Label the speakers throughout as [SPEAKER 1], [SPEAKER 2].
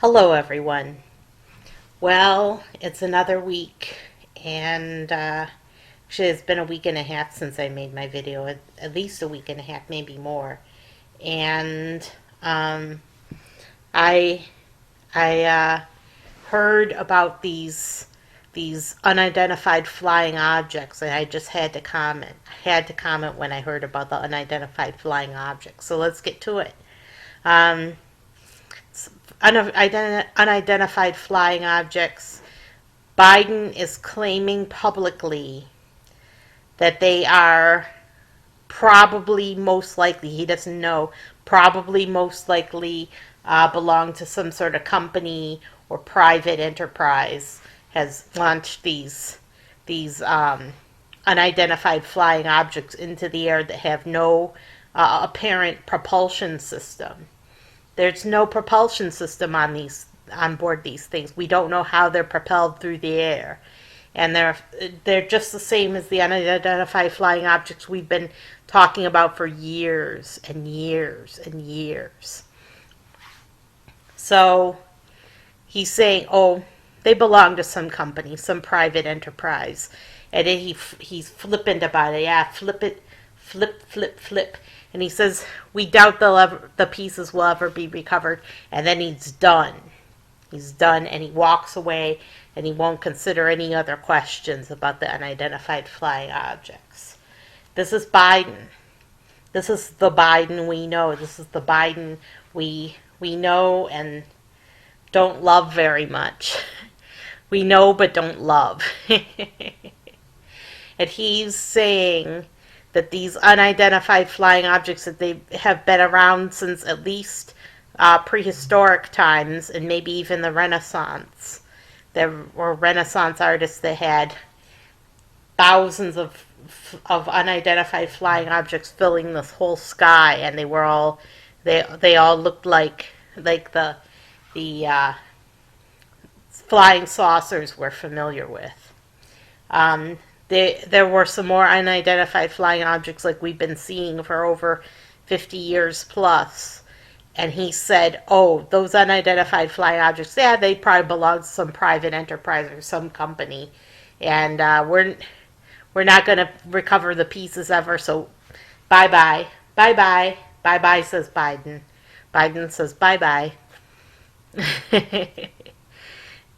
[SPEAKER 1] Hello, everyone. Well, it's another week, and actually, it's been a week and a half since I made my video. At least a week and a half, maybe more. And um, I I heard about these unidentified flying objects, and I just had to comment. I had to comment when I heard about the unidentified flying objects. So let's get to it. Um, Unidentified flying objects. Biden is claiming publicly that they are probably most likely, he doesn't know, probably most likely belong to some sort of company or private enterprise, has launched these unidentified flying objects into the air that have no apparent propulsion system. There's no propulsion system on board these things. We don't know how they're propelled through the air. And they're just the same as the unidentified flying objects we've been talking about for years and years and years. So he's saying, oh, they belong to some company, some private enterprise. And then he's flippant about it. Yeah, flip it, flip, flip, flip. And he says, we doubt the pieces will ever be recovered. And then he's done. He's done, and he walks away, and he won't consider any other questions about the unidentified flying objects. This is Biden. This is the Biden we know. This is the Biden we know and don't love very much. We know but don't love. And he's saying that these unidentified flying objects, that they have been around since at least prehistoric times, and maybe even the Renaissance. There were Renaissance artists that had thousands of unidentified flying objects filling this whole sky, and they all looked like the flying saucers we're familiar with. There were some more unidentified flying objects like we've been seeing for over 50 years plus. And he said, oh, those unidentified flying objects, yeah, they probably belong to some private enterprise or some company. And we're not going to recover the pieces ever, so bye-bye. Bye-bye. Bye-bye, says Biden. Biden says bye-bye.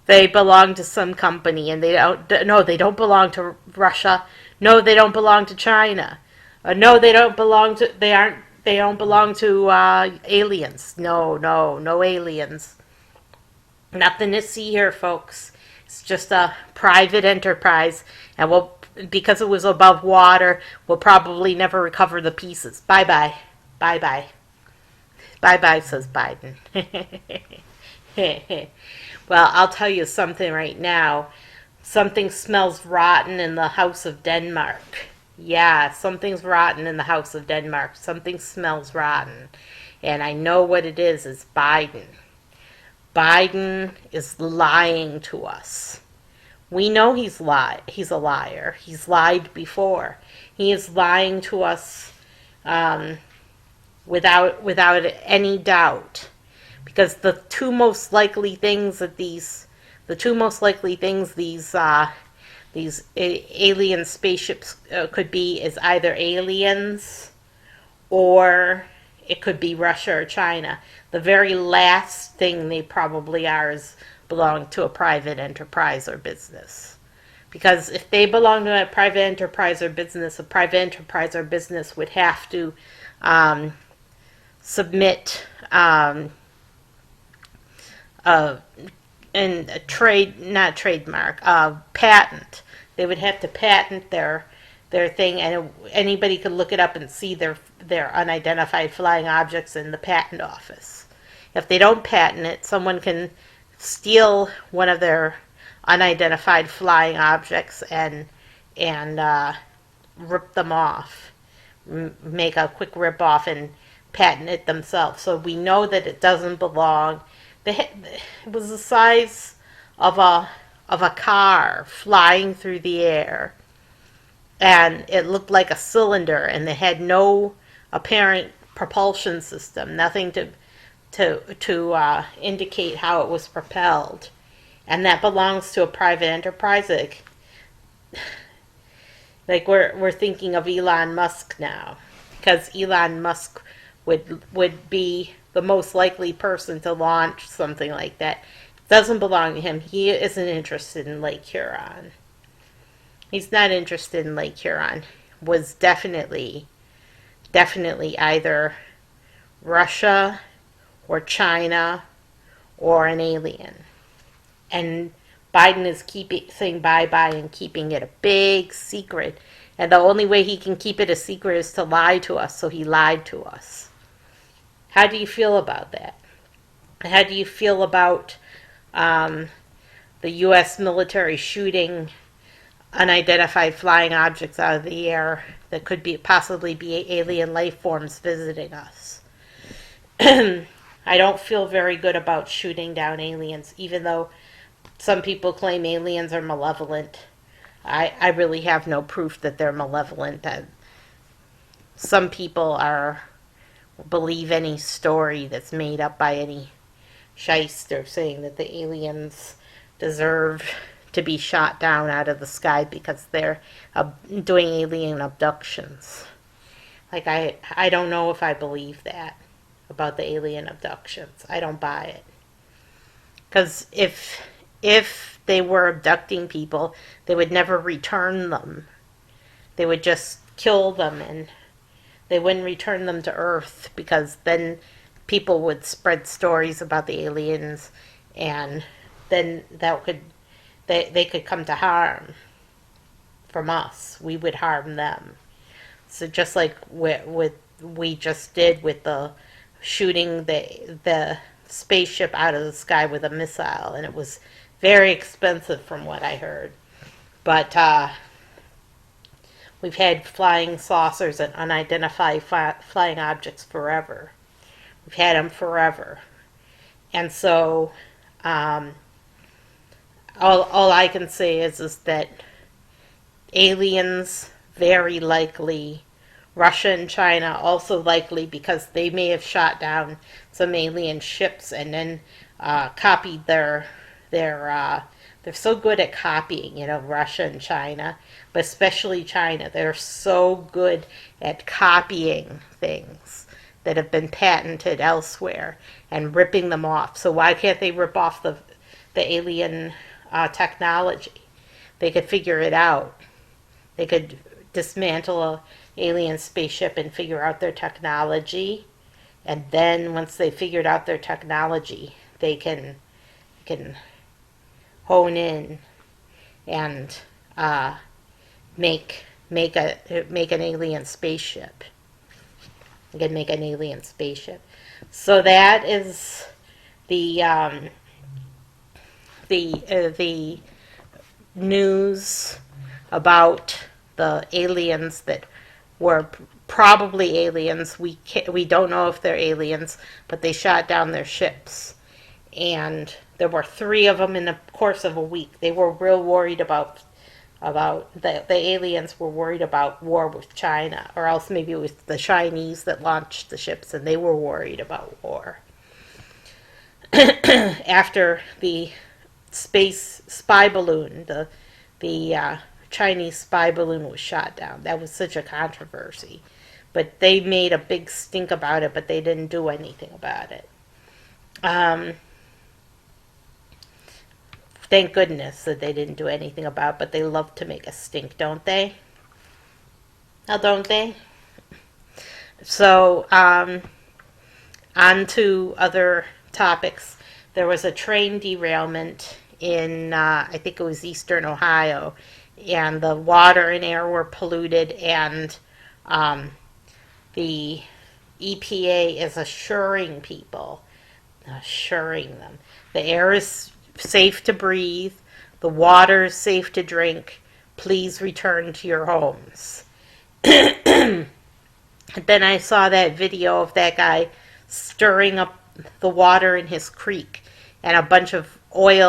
[SPEAKER 1] They belong to some company, and they don't belong to Russia. No, they don't belong to China. No, they don't belong to, they don't belong to aliens. No aliens. Nothing to see here, folks. It's just a private enterprise, and because it was above water, we'll probably never recover the pieces. Bye-bye. Bye-bye. Bye-bye, says Biden. Well, I'll tell you something right now. Something smells rotten in the house of Denmark. Yeah, something's rotten in the house of Denmark. Something smells rotten. And I know what it is. It's Biden. Biden is lying to us. We know he's a liar. He's lied before. He is lying to us without any doubt. Because the two most likely things these alien spaceships could be is either aliens, or it could be Russia or China. The very last thing they probably are is belong to a private enterprise or business. Because if they belong to a private enterprise or business, a private enterprise or business would have to submit and a patent. They would have to patent their thing, and anybody could look it up and see their unidentified flying objects in the patent office. If they don't patent it, someone can steal one of their unidentified flying objects and rip them off, make a quick rip off and patent it themselves. So we know that it doesn't belong. It was the size of a car flying through the air, and it looked like a cylinder, and they had no apparent propulsion system, nothing to indicate how it was propelled, and that belongs to a private enterprise. Like we're thinking of Elon Musk now, because Elon Musk would be the most likely person to launch something like that. It doesn't belong to him. He isn't interested in Lake Huron. He's not interested in Lake Huron. Was definitely either Russia or China or an alien. And Biden is saying bye-bye and keeping it a big secret. And the only way he can keep it a secret is to lie to us, so he lied to us. How do you feel about that? How do you feel about the U.S. military shooting unidentified flying objects out of the air that could possibly be alien life forms visiting us? I don't feel very good about shooting down aliens, even though some people claim aliens are malevolent. I really have no proof that they're malevolent. Some people believe any story that's made up by any shyster saying that the aliens deserve to be shot down out of the sky because they're doing alien abductions. Like, I don't know if I believe that about the alien abductions. I don't buy it. Because if they were abducting people, they would never return them. They would just kill them, and they wouldn't return them to Earth, because then people would spread stories about the aliens, and then they could come to harm from us. We would harm them. So just like we just did with the shooting the spaceship out of the sky with a missile, and it was very expensive from what I heard. But we've had flying saucers and unidentified flying objects forever. We've had them forever. And so all I can say is that aliens, very likely, Russia and China also likely, because they may have shot down some alien ships and then copied they're so good at copying, Russia and China, but especially China. They're so good at copying things that have been patented elsewhere and ripping them off. So why can't they rip off the alien technology? They could figure it out. They could dismantle an alien spaceship and figure out their technology. And then once they figured out their technology, they can hone in and make an alien spaceship. They can make an alien spaceship. So that is the news about the aliens that were probably aliens. We don't know if they're aliens, but they shot down their ships. And there were 3 of them in the course of a week. They were real worried about the aliens were worried about war with China, or else maybe it was the Chinese that launched the ships and they were worried about war. After the space spy balloon, the Chinese spy balloon was shot down. That was such a controversy. But they made a big stink about it, but they didn't do anything about it. Thank goodness that they didn't do anything about it, but they love to make a stink, don't they? Now, don't they? So, on to other topics. There was a train derailment in, I think it was eastern Ohio, and the water and air were polluted, and the EPA is assuring them the air is safe to breathe, the water is safe to drink, please return to your homes. Then I saw that video of that guy stirring up the water in his creek, and a bunch of an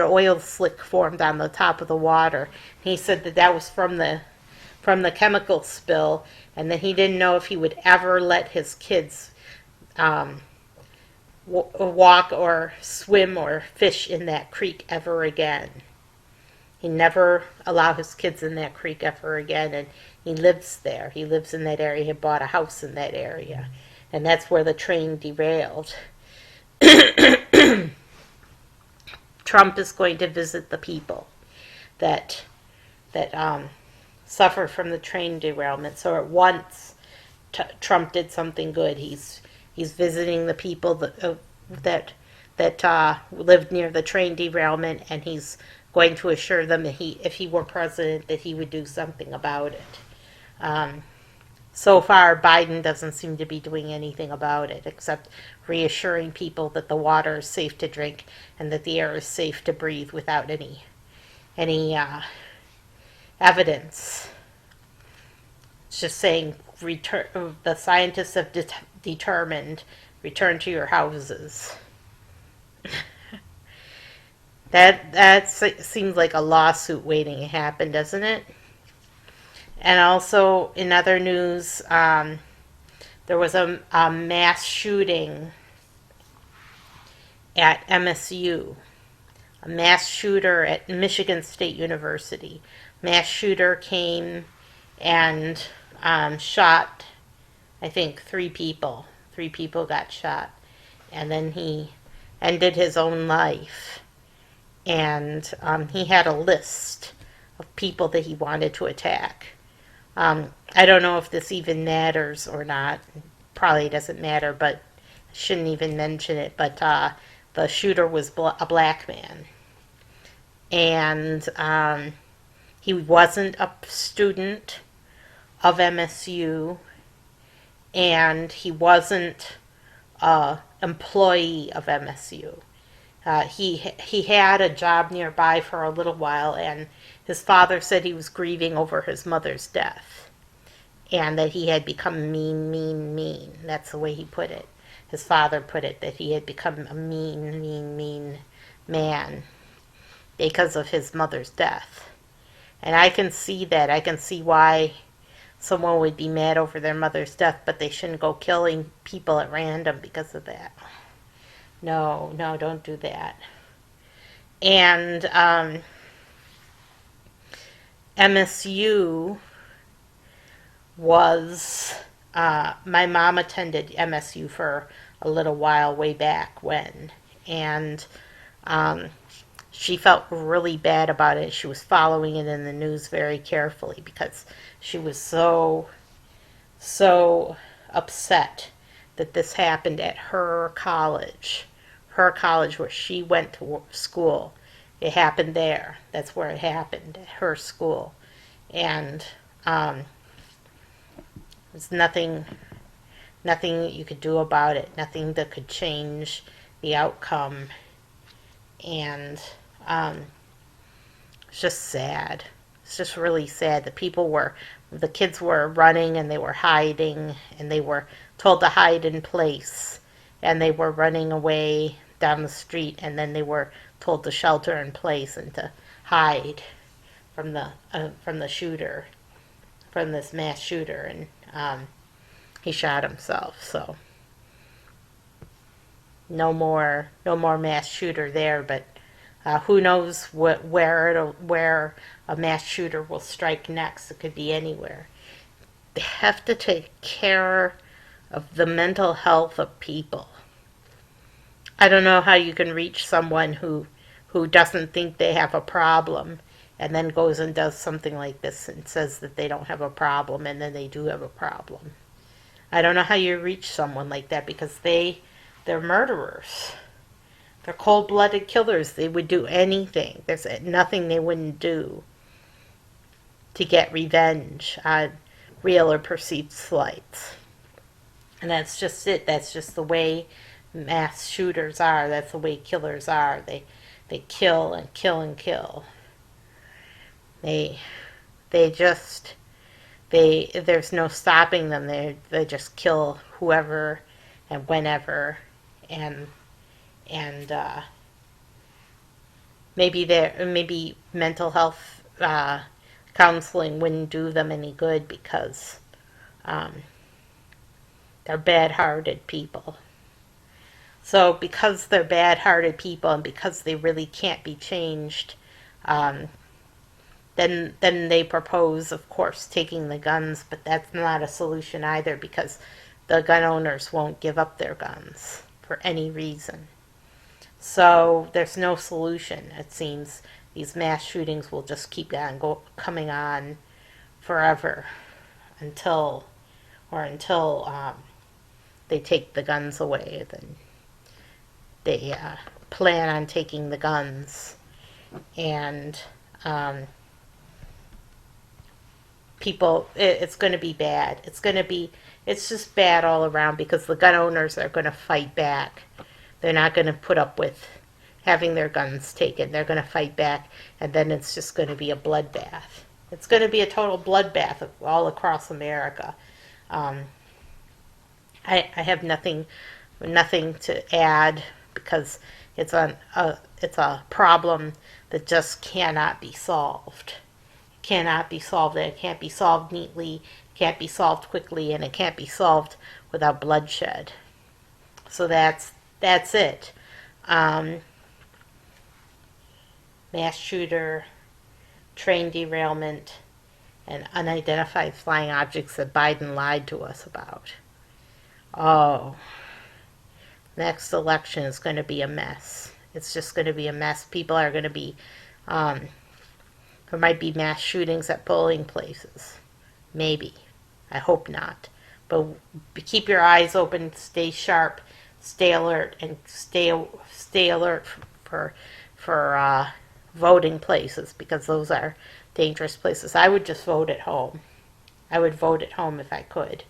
[SPEAKER 1] oil slick formed on the top of the water. He said that was from the chemical spill, and that he didn't know if he would ever let his kids walk or swim or fish in that creek ever again. He never allowed his kids in that creek ever again, and he lives there. He lives in that area. He bought a house in that area, and that's where the train derailed. Trump is going to visit the people that suffer from the train derailment. So at once, Trump did something good. He's visiting the people that lived near the train derailment, and he's going to assure them that if he were president, that he would do something about it. So far, Biden doesn't seem to be doing anything about it, except reassuring people that the water is safe to drink and that the air is safe to breathe without any evidence. It's just saying, the scientists have determined, return to your houses. That seems like a lawsuit waiting to happen, doesn't it? And also, in other news, there was a mass shooting at MSU. A mass shooter at Michigan State University. Mass shooter came and shot, I think, 3 people. 3 people got shot. And then he ended his own life. And he had a list of people that he wanted to attack. I don't know if this even matters or not. Probably doesn't matter, but I shouldn't even mention it. But the shooter was a black man. And he wasn't a student of MSU. And he wasn't an employee of MSU. He had a job nearby for a little while, and his father said he was grieving over his mother's death, and that he had become mean. That's the way he put it. His father put it, that he had become a mean man because of his mother's death. And I can see that. I can see why someone would be mad over their mother's death, but they shouldn't go killing people at random because of that. No, don't do that. And MSU was, my mom attended MSU for a little while way back when, and she felt really bad about it. She was following it in the news very carefully because she was so upset that this happened at her college where she went to school. It happened there. That's where it happened, at her school. And there's nothing you could do about it, nothing that could change the outcome. And it's just sad. It's just really sad. The kids were running and they were hiding, and they were told to hide in place, and they were running away down the street, and then they were told to shelter in place and to hide from the shooter, from this mass shooter, and he shot himself. So no more mass shooter there, but who knows where a mass shooter will strike next. It could be anywhere. They have to take care of the mental health of people. I don't know how you can reach someone who doesn't think they have a problem and then goes and does something like this and says that they don't have a problem, and then they do have a problem. I don't know how you reach someone like that, because they're murderers. They're cold-blooded killers. They would do anything. There's nothing they wouldn't do to get revenge on real or perceived slights. And that's just it. That's just the way mass shooters are. That's the way killers are. They kill and kill and kill. There's no stopping them. They just kill whoever and whenever, and maybe mental health counseling wouldn't do them any good, because they're bad-hearted people. So because they're bad-hearted people and because they really can't be changed, um, then they propose, of course, taking the guns, but that's not a solution either because the gun owners won't give up their guns for any reason. So there's no solution, it seems. These mass shootings will just keep coming on forever until they take the guns away. Then they plan on taking the guns, and um, it's going to be bad. It's just bad all around because the gun owners are going to fight back. They're not going to put up with having their guns taken. They're going to fight back, and then it's just going to be a bloodbath. It's going to be a total bloodbath all across America. Um, I have nothing to add because it's a problem that just cannot be solved. Cannot be solved. And it can't be solved neatly. Can't be solved quickly, and it can't be solved without bloodshed. So that's it. Um, Mass shooter, train derailment, and unidentified flying objects that Biden lied to us about. Oh, next election is going to be a mess. It's just going to be a mess. People are going to be, there might be mass shootings at polling places. Maybe. I hope not. But keep your eyes open, stay sharp, stay alert, and stay alert for voting places because those are dangerous places. I would just vote at home. I would vote at home if I could.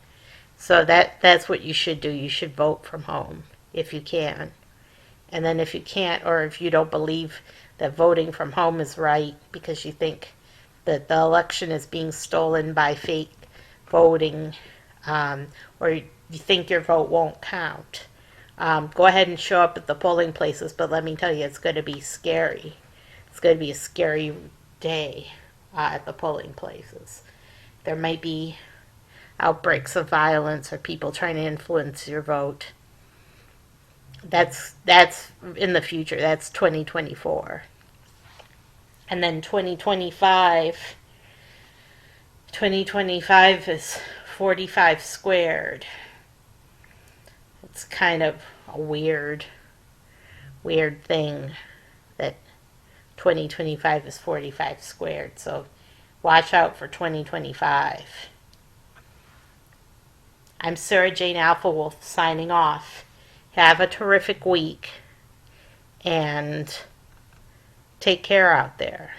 [SPEAKER 1] So that's what you should do. You should vote from home if you can. And then if you can't, or if you don't believe that voting from home is right because you think that the election is being stolen by fake voting, or you think your vote won't count, go ahead and show up at the polling places. But let me tell you, it's going to be scary. It's going to be a scary day at the polling places. There might be outbreaks of violence or people trying to influence your vote. That's in the future. That's 2024. And then 2025 is 45 squared. It's kind of a weird thing that 2025 is 45 squared. So watch out for 2025. I'm Sarah Jane Alpha Wolf signing off. Have a terrific week and take care out there.